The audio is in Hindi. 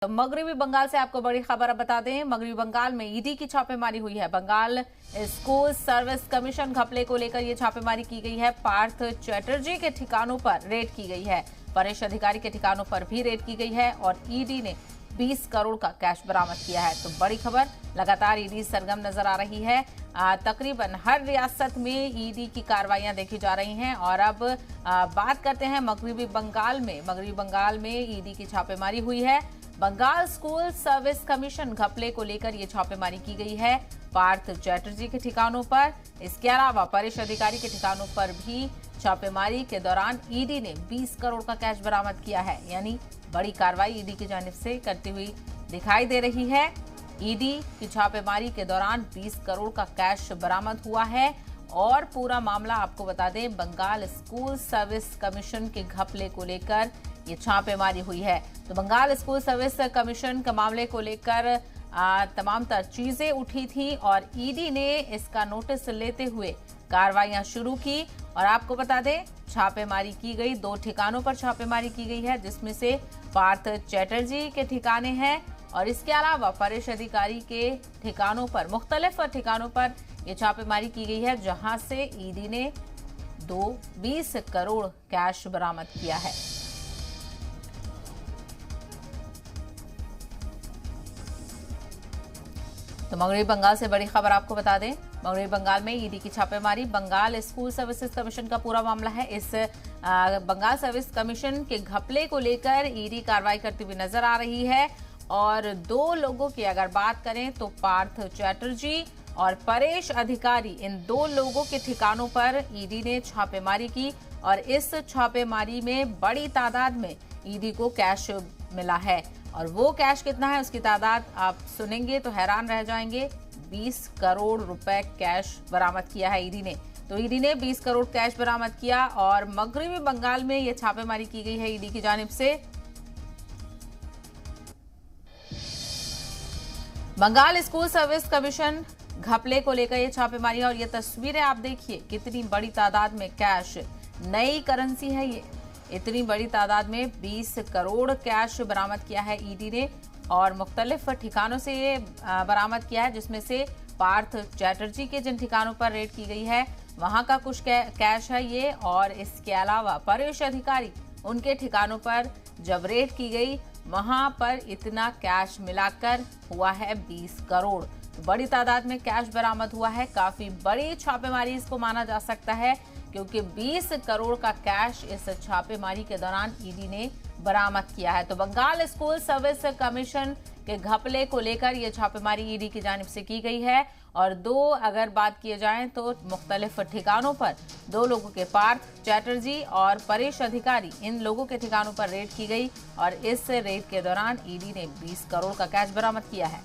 तो मगरबी बंगाल से आपको बड़ी खबर अब बता दें। मगरबी बंगाल में ईडी की छापेमारी हुई है। बंगाल स्कूल सर्विस कमीशन घपले को लेकर ये छापेमारी की गई है। पार्थ चैटर्जी के ठिकानों पर रेड की गई है। परेश अधिकारी के ठिकानों पर भी रेड की गई है और ईडी ने 20 करोड़ का कैश बरामद किया है। तो बड़ी खबर, लगातार ईडी सरगर्म नजर आ रही है। तकरीबन हर रियासत में ईडी की कार्रवाइयां देखी जा रही हैं। और अब बात करते हैं मगरबी बंगाल में। मगरबी बंगाल में ईडी की छापेमारी हुई है। बंगाल स्कूल सर्विस कमीशन घपले को लेकर ये छापेमारी की गई है। पार्थ चैटर्जी के ठिकानों पर, इसके अलावा परेश अधिकारी के ठिकानों पर भी छापेमारी के दौरान ईडी ने 20 करोड़ का कैश बरामद किया है। यानी बड़ी कार्रवाई ईडी की जानिब से करती हुई दिखाई दे रही है। ईडी की छापेमारी के दौरान 20 करोड़ का कैश बरामद हुआ है। और पूरा मामला आपको बता दें, बंगाल स्कूल सर्विस कमीशन के घपले को लेकर ये छापेमारी हुई है। तो बंगाल स्कूल सर्विस कमीशन के मामले को लेकर तमाम तर चीजें उठी थी और ईडी ने इसका नोटिस लेते हुए कार्रवाइयां शुरू की। और आपको बता दें, छापेमारी की गई, 2 ठिकानों पर छापेमारी की गई है, जिसमें से पार्थ चैटर्जी के ठिकाने हैं और इसके अलावा परेश अधिकारी के ठिकानों पर, मुख्तलिफ ठिकानों पर ये छापेमारी की गई है, जहां से ईडी ने 20 करोड़ कैश बरामद किया है। तो मगरबी बंगाल से बड़ी खबर आपको बता दें। मगरबी बंगाल में ईडी की छापेमारी, बंगाल स्कूल सर्विसेज कमीशन का पूरा मामला है। इस बंगाल सर्विस कमीशन के घपले को लेकर ईडी कार्रवाई करती हुई नजर आ रही है। और 2 लोगों की अगर बात करें तो पार्थ चैटर्जी और परेश अधिकारी, इन 2 लोगों के ठिकानों पर ईडी ने छापेमारी की। और इस छापेमारी में बड़ी तादाद में ईडी को कैश मिला है। और वो कैश कितना है, उसकी तादाद आप सुनेंगे तो हैरान रह जाएंगे। 20 करोड़ रुपए कैश बरामद किया है ईडी ने। तो ईडी ने 20 करोड़ कैश बरामद किया और मगरबी बंगाल में ये छापेमारी की गई है ईडी की जानिब से। बंगाल स्कूल सर्विस कमीशन घपले को लेकर ये छापेमारी है। और ये तस्वीरें आप देखिए, कितनी बड़ी तादाद में कैश, नई करेंसी है ये। इतनी बड़ी तादाद में 20 करोड़ कैश बरामद किया है ईडी ने और मुख्तलिफ ठिकानों से ये बरामद किया है, जिसमें से पार्थ चैटर्जी के जिन ठिकानों पर रेड की गई है वहां का कुछ कैश है ये। और इसके अलावा परेश अधिकारी, उनके ठिकानों पर जब रेड की गई वहां पर इतना कैश मिलाकर हुआ है 20 करोड़। तो बड़ी तादाद में कैश बरामद हुआ है। काफी बड़ी छापेमारी इसको माना जा सकता है, क्योंकि 20 करोड़ का कैश इस छापेमारी के दौरान ईडी ने बरामद किया है। तो बंगाल स्कूल सर्विस कमीशन के घपले को लेकर यह छापेमारी ईडी की जानिब से की गई है। और 2 अगर बात किए जाएं तो मुख्तलिफ ठिकानों पर 2 लोगों के, पार्थ चैटर्जी और परेश अधिकारी, इन लोगों के ठिकानों पर रेड की गई। और इस रेड के दौरान ईडी ने 20 करोड़ का कैश बरामद किया है।